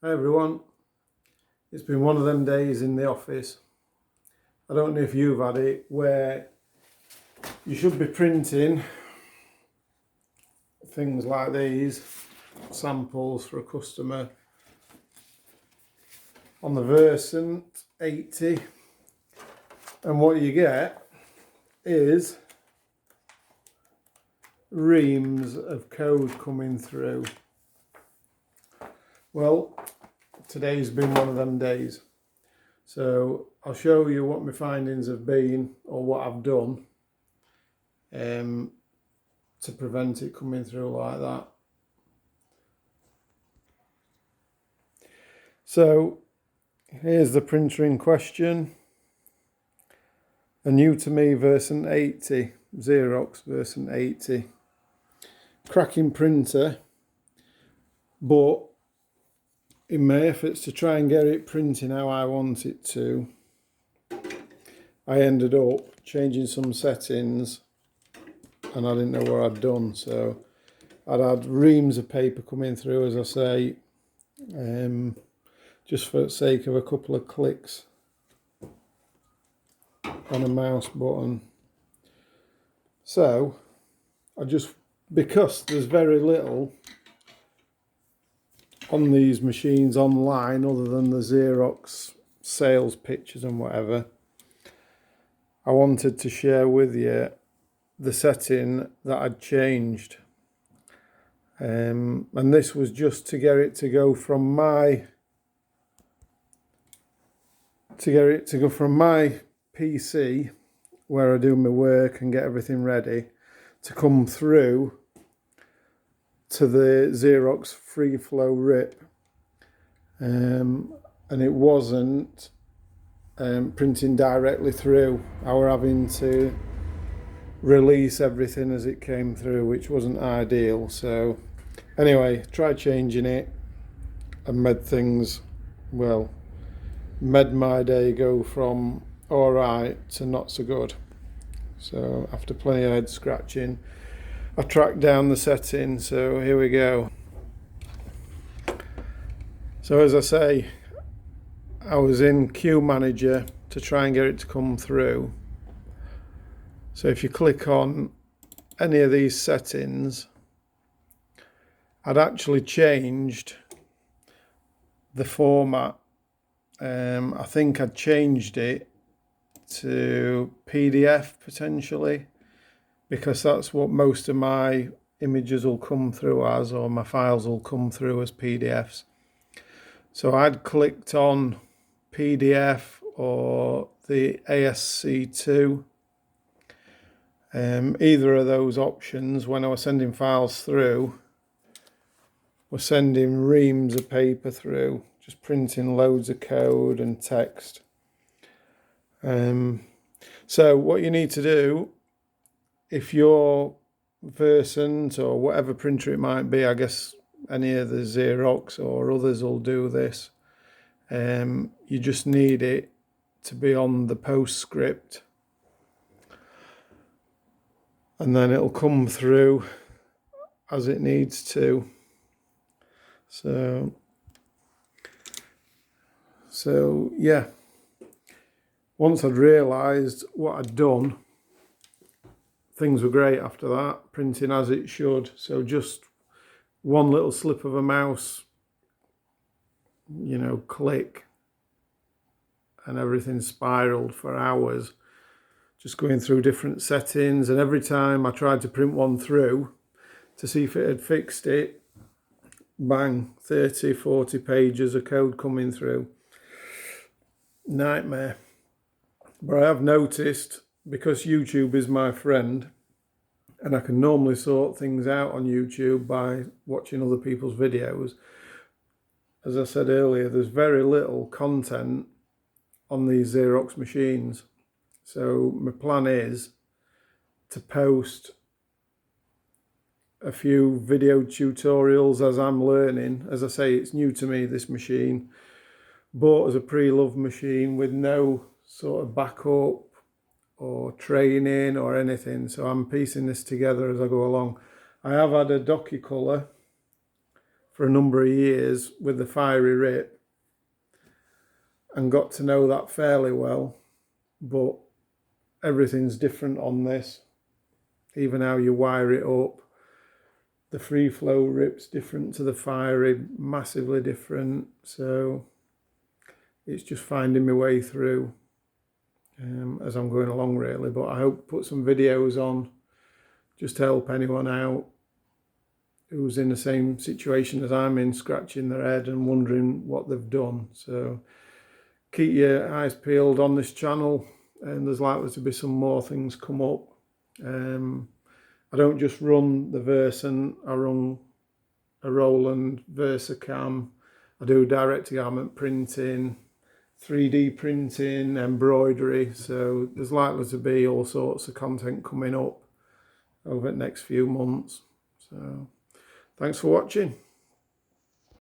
Hi everyone, it's been one of them days in the office. I don't know if you've had it where you should be printing things like these, samples for a customer on the Versant 80, and what you get is reams of code coming through. Well, today's been one of them days. So I'll show you what my findings have been, or what I've done to prevent it coming through like that. So here's the printer in question. A new to me Versant 80, Xerox Versant 80. Cracking printer, but in my efforts to try and get it printing how I want it to, I ended up changing some settings and I didn't know what I'd done. So I'd had reams of paper coming through, as I say, just for the sake of a couple of clicks on a mouse button. So because there's very little on these machines online other than the Xerox sales pictures and whatever, I wanted to share with you the setting that I'd changed, and this was just to get it to go from my PC where I do my work and get everything ready to come through to the Xerox free flow rip, and it wasn't printing directly through. I were having to release everything as it came through, which wasn't ideal. So anyway, tried changing it and made my day go from all right to not so good. So after plenty of head scratching, I tracked down the setting. So here we go. So as I say, I was in Queue Manager to try and get it to come through. So if you click on any of these settings, I'd actually changed the format. I think I'd changed it to PDF potentially, because that's what most of my images will come through as, or my files will come through as PDFs. So I'd clicked on PDF or the ASC2. Either of those options, when I was sending files through, were sending reams of paper through, just printing loads of code and text. So what you need to do, if your Versant or whatever printer it might be, I guess any of the Xerox or others will do this, you just need it to be on the postscript, and then it'll come through as it needs to. So yeah, once I'd realised what I'd done, things were great after that, printing as it should. So just one little slip of a mouse, click, and everything spiraled for hours, just going through different settings. And every time I tried to print one through to see if it had fixed it, bang, 30, 40 pages of code coming through. Nightmare. But I have noticed, because YouTube is my friend, and I can normally sort things out on YouTube by watching other people's videos. As I said earlier, there's very little content on these Xerox machines. So my plan is to post a few video tutorials as I'm learning. As I say, it's new to me, this machine. Bought as a pre-loved machine with no sort of backup or training or anything. So I'm piecing this together as I go along. I have had a DocuColor for a number of years with the fiery rip and got to know that fairly well, but everything's different on this. Even how you wire it up, the free flow rip's different to the fiery, massively different. So it's just finding my way through as I'm going along really, but I hope to put some videos on just to help anyone out who's in the same situation as I'm in, scratching their head and wondering what they've done. So keep your eyes peeled on this channel, and there's likely to be some more things come up. I don't just run the Versant, I run a Roland VersaCam. I do direct to garment printing, 3D printing, embroidery, so there's likely to be all sorts of content coming up over the next few months. So thanks for watching.